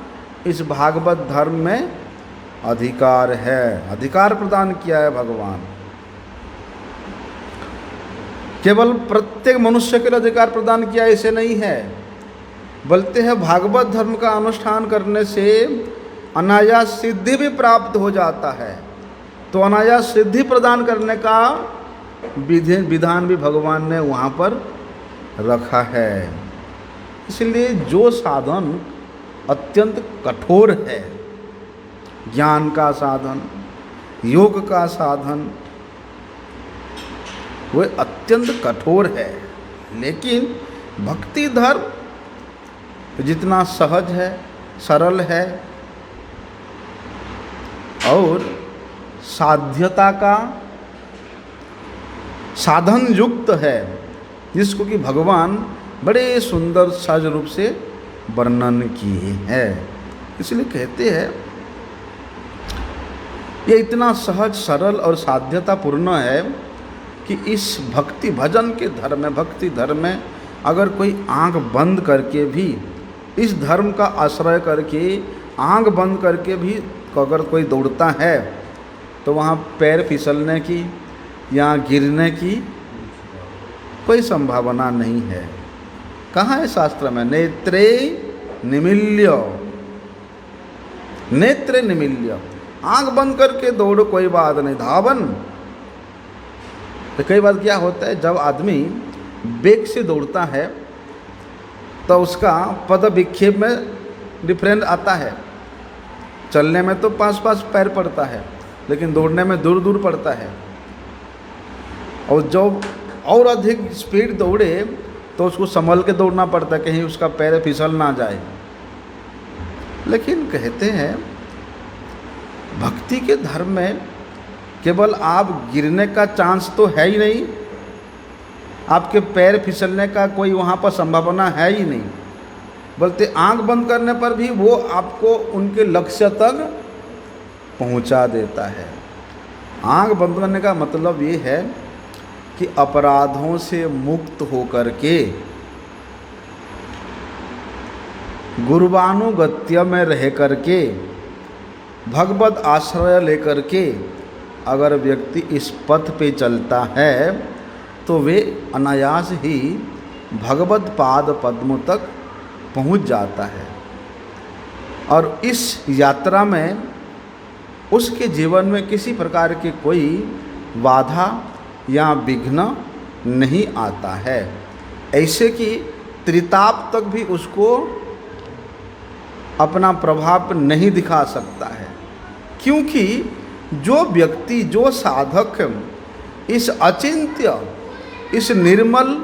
इस भागवत धर्म में अधिकार है, अधिकार प्रदान किया है भगवान। केवल प्रत्येक मनुष्य के लिए अधिकार प्रदान किया ऐसे नहीं है। बोलते हैं भागवत धर्म का अनुष्ठान करने से अनायास सिद्धि भी प्राप्त हो जाता है, तो अनायास सिद्धि प्रदान करने का विधान भी भगवान ने वहाँ पर रखा है। इसलिए जो साधन अत्यंत कठोर है, ज्ञान का साधन, योग का साधन, वह अत्यंत कठोर है, लेकिन भक्ति धर्म जितना सहज है, सरल है, और साध्यता का साधन युक्त है, जिसको कि भगवान बड़े सुंदर सहज रूप से वर्णन किए हैं। इसलिए कहते हैं ये इतना सहज सरल और साध्यतापूर्ण है कि इस भक्ति भजन के धर्म में, भक्ति धर्म में अगर कोई आंख बंद करके भी, इस धर्म का आश्रय करके आंख बंद करके भी अगर कोई दौड़ता है तो वहाँ पैर फिसलने की या गिरने की कोई संभावना नहीं है। कहाँ है शास्त्र में? नेत्रे निमील्य, नेत्रे निमील्य, आंख बंद करके दौड़ो कोई बात नहीं, धावन। तो कई बार क्या होता है, जब आदमी वेग से दौड़ता है तो उसका पद विक्षेप में डिफरेंट आता है। चलने में तो पास पास पैर पड़ता है, लेकिन दौड़ने में दूर दूर पड़ता है। और जब और अधिक स्पीड दौड़े तो उसको संभल के दौड़ना पड़ता है, कहीं उसका पैर फिसल ना जाए। लेकिन कहते हैं भक्ति के धर्म में केवल आप गिरने का चांस तो है ही नहीं, आपके पैर फिसलने का कोई वहाँ पर संभावना है ही नहीं, बल्कि आंख बंद करने पर भी वो आपको उनके लक्ष्य तक पहुँचा देता है। आंख बंद करने का मतलब ये है कि अपराधों से मुक्त होकर के गुरुवानुगत्य में रह करके भगवत आश्रय लेकर के अगर व्यक्ति इस पथ पे चलता है तो वे अनायास ही भगवत पाद पद्म तक पहुंच जाता है। और इस यात्रा में उसके जीवन में किसी प्रकार की कोई बाधा या विघ्न नहीं आता है, ऐसे कि त्रिताप तक भी उसको अपना प्रभाव नहीं दिखा सकता है। क्योंकि जो व्यक्ति, जो साधक इस अचिंत्य, इस निर्मल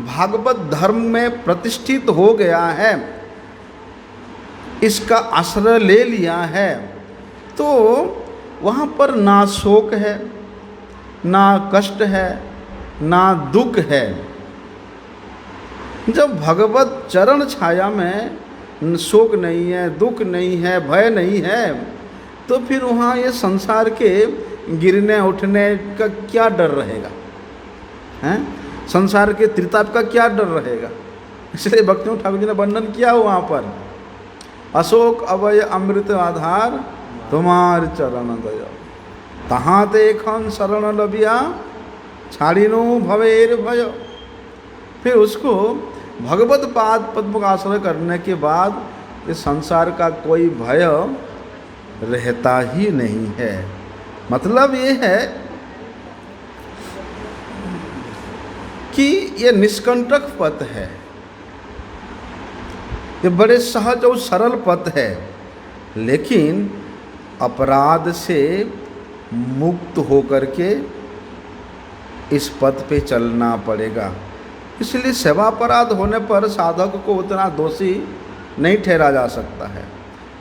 भागवत धर्म में प्रतिष्ठित हो गया है, इसका आश्रय ले लिया है, तो वहाँ पर ना शोक है, ना कष्ट है, ना दुख है। जब भगवत चरण छाया में शोक नहीं है, दुख नहीं है, भय नहीं है, तो फिर वहाँ ये संसार के गिरने उठने का क्या डर रहेगा? हैं? संसार के त्रिताप का क्या डर रहेगा? इसलिए भक्ति ठाकुर जी ने वर्णन किया वहाँ पर, अशोक अभय अमृत आधार तुम्हार चरण दया, तहाँ ते खन शरण लबिया छाड़िनो भवेर भय। फिर उसको भगवत पाद पद्म का आश्रय करने के बाद इस संसार का कोई भय रहता ही नहीं है। मतलब ये है कि ये निष्कंटक पथ है, ये बड़े सहज और सरल पथ है, लेकिन अपराध से मुक्त होकर के इस पथ पे चलना पड़ेगा। इसलिए सेवापराध होने पर साधक को उतना दोषी नहीं ठहरा जा सकता है।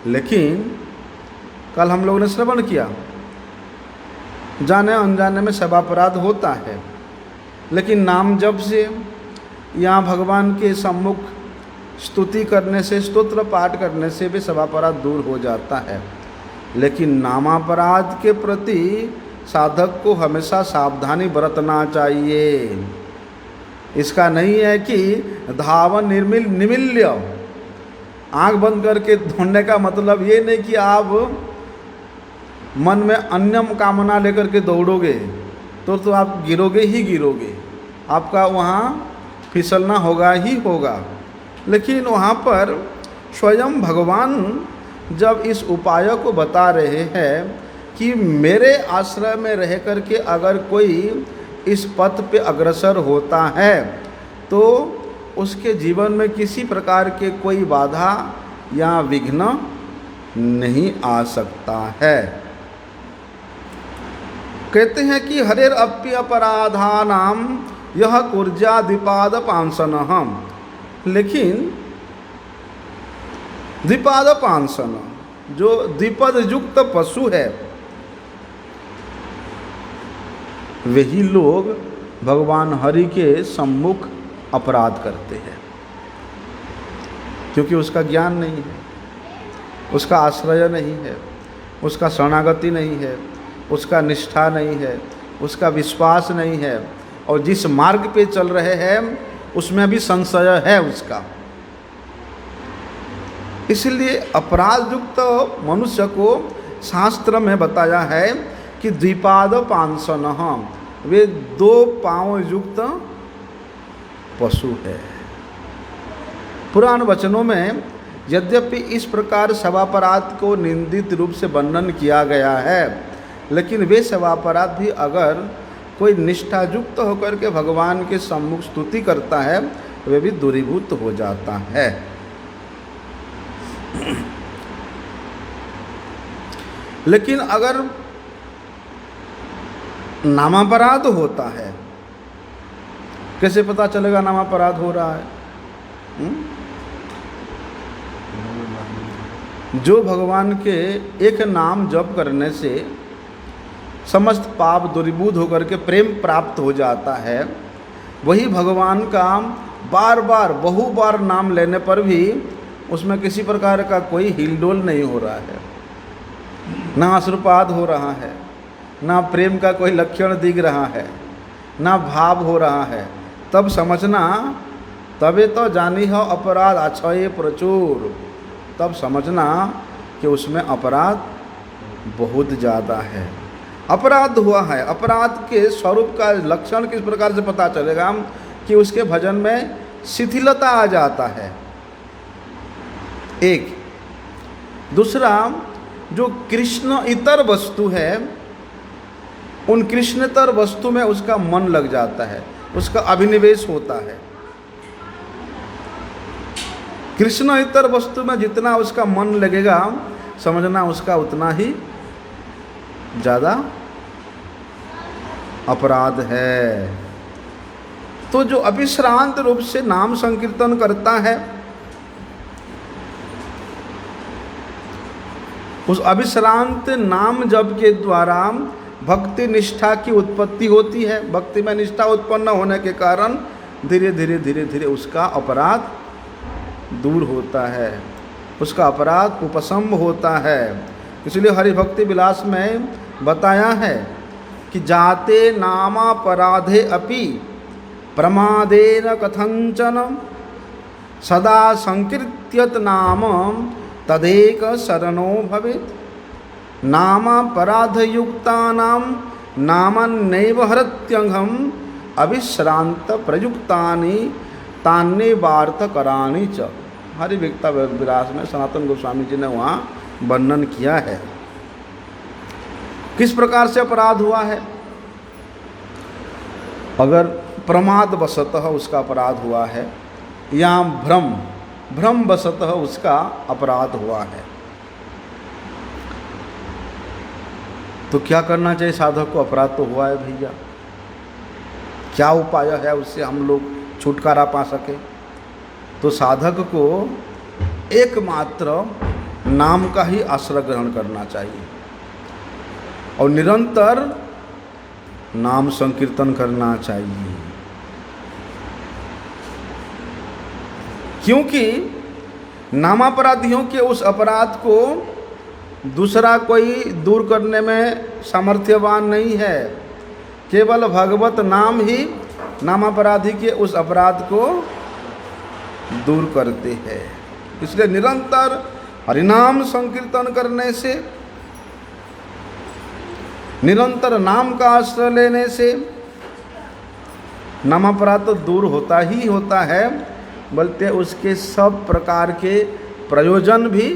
लेकिन कल हम लोगों ने श्रवण किया, जाने अनजाने में सेवापराध होता है, लेकिन नाम जप से या भगवान के सम्मुख स्तुति करने से, स्तोत्र पाठ करने से भी सेवापराध दूर हो जाता है। लेकिन नामापराध के प्रति साधक को हमेशा सावधानी बरतना चाहिए। इसका नहीं है कि धावन निमिल्य, आंख बंद करके ढूंढने का मतलब ये नहीं कि आप मन में अन्य कामना लेकर के दौड़ोगे तो आप गिरोगे ही गिरोगे, आपका वहाँ फिसलना होगा ही होगा। लेकिन वहाँ पर स्वयं भगवान जब इस उपाय को बता रहे हैं कि मेरे आश्रय में रह कर के अगर कोई इस पथ पे अग्रसर होता है तो उसके जीवन में किसी प्रकार के कोई बाधा या विघ्न नहीं आ सकता है। कहते हैं कि हरेर अप्य अपराधानाम यह कुर्जा द्विपाद पांसनहम। लेकिन द्विपाद पांसन, जो द्विपद युक्त पशु है, वही लोग भगवान हरि के सम्मुख अपराध करते हैं, क्योंकि उसका ज्ञान नहीं है, उसका आश्रय नहीं है, उसका शरणागति नहीं है, उसका निष्ठा नहीं है, उसका विश्वास नहीं है, और जिस मार्ग पे चल रहे हैं उसमें भी संशय है उसका। इसलिए अपराध युक्त मनुष्य को शास्त्र में बताया है कि द्विपाद पांसनः, वे 2 पांव युक्त पशु है। पुराण वचनों में यद्यपि इस प्रकार शवापराध को निंदित रूप से वर्णन किया गया है, लेकिन वे शवापराध भी अगर कोई निष्ठायुक्त होकर के भगवान के सम्मुख स्तुति करता है वे भी दूरीभूत हो जाता है। लेकिन अगर नामापराध होता है, कैसे पता चलेगा नामापराध हो रहा है? जो भगवान के एक नाम जप करने से समस्त पाप दूरीभूत होकर के प्रेम प्राप्त हो जाता है, वही भगवान का बार बार बहु बार नाम लेने पर भी उसमें किसी प्रकार का कोई हिलडोल नहीं हो रहा है, ना अश्रुपात हो रहा है, ना प्रेम का कोई लक्षण दिख रहा है, ना भाव हो रहा है, तब समझना, तबे तो जानी हो अपराध अक्षय प्रचुर, तब समझना कि उसमें अपराध बहुत ज़्यादा है। अपराध हुआ है। अपराध के स्वरूप का लक्षण किस प्रकार से पता चलेगा कि उसके भजन में शिथिलता आ जाता है, एक। दूसरा, जो कृष्ण इतर वस्तु है उन कृष्णतर वस्तु में उसका मन लग जाता है, उसका अभिनिवेश होता है। कृष्ण इतर वस्तु में जितना उसका मन लगेगा समझना उसका उतना ही ज़्यादा अपराध है। तो जो अविश्रांत रूप से नाम संकीर्तन करता है उस अविश्रांत नाम जप के द्वारा भक्ति निष्ठा की उत्पत्ति होती है। भक्ति में निष्ठा उत्पन्न होने के कारण धीरे धीरे उसका अपराध दूर होता है, उसका अपराध उपशम होता है। इसलिए हरिभक्ति विलास में बताया है कि जाते नामापराधे अपि प्रमादेन कथंचन सदा संकीर्त्यत नाम तदेक शरणो भवेत्। नामापराधयुक्तानां नामान्नैव हरत्यंघम अविश्रांत प्रयुक्तानि तान्य वार्तकराणि च। हरिभक्ति विलास में सनातन गोस्वामी जी ने वहाँ वर्णन किया है किस प्रकार से अपराध हुआ है। अगर प्रमाद वशतः उसका अपराध हुआ है या भ्रम वशतः उसका अपराध हुआ है, तो क्या करना चाहिए साधक को? अपराध तो हुआ है भैया, क्या उपाय है उससे हम लोग छुटकारा पा सके? तो साधक को एकमात्र नाम का ही आश्रय ग्रहण करना चाहिए और निरंतर नाम संकीर्तन करना चाहिए, क्योंकि नामापराधियों के उस अपराध को दूसरा कोई दूर करने में सामर्थ्यवान नहीं है। केवल भगवत नाम ही नामापराधी के उस अपराध को दूर करते हैं। इसलिए निरंतर हरिनाम संकीर्तन करने से, निरंतर नाम का आश्रय लेने से नामापराध तो दूर होता ही होता है, बल्कि उसके सब प्रकार के प्रयोजन भी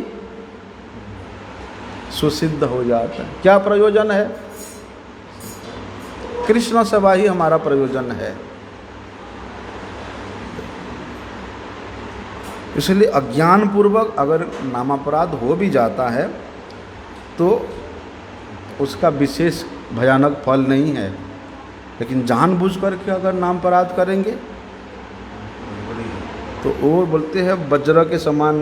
सुसिद्ध हो जाता है। क्या प्रयोजन है? कृष्ण सेवा ही हमारा प्रयोजन है। इसलिए अज्ञान पूर्वक अगर नामापराध हो भी जाता है तो उसका विशेष भयानक फल नहीं है, लेकिन जानबूझ करके अगर नाम अपराध करेंगे तो वो बोलते हैं वज्र के समान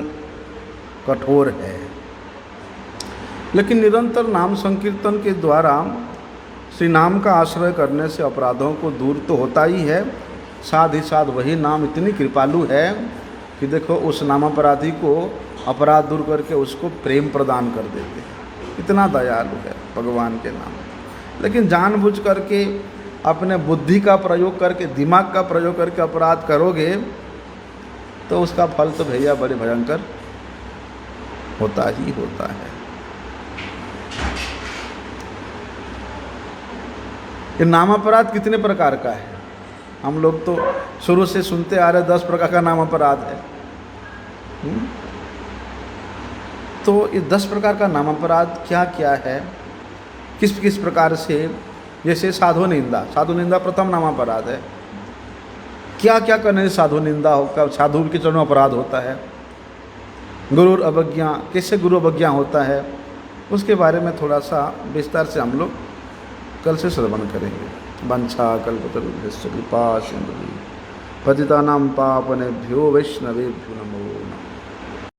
कठोर है। लेकिन निरंतर नाम संकीर्तन के द्वारा श्री नाम का आश्रय करने से अपराधों को दूर तो होता ही है, साथ ही साथ वही नाम इतनी कृपालु है कि देखो उस नाम अपराधी को अपराध दूर करके उसको प्रेम प्रदान कर देते हैं। इतना दयालु है भगवान के नाम। लेकिन जानबूझ करके अपने बुद्धि का प्रयोग करके, दिमाग का प्रयोग करके अपराध करोगे तो उसका फल तो भैया बड़े भयंकर होता ही होता है। ये नाम अपराध कितने प्रकार का है? हम लोग तो शुरू से सुनते आ रहे 10 प्रकार का नाम अपराध है। तो ये 10 प्रकार का नाम अपराध क्या क्या है, किस किस प्रकार से? जैसे साधु निंदा, साधु निंदा प्रथम नाम अपराध है। क्या क्या करने से साधु निंदा होगा, साधु के चरणों अपराध होता है। गुरु अवज्ञा, कैसे गुरु अवज्ञा होता है, उसके बारे में थोड़ा सा विस्तार से हम लोग कल से श्रवण करेंगे। वंशा कल्पतरुभ्यश्च कृपा सिंधु पतितानां पावनेभ्यो वैष्णवेभ्यो नमो नमः।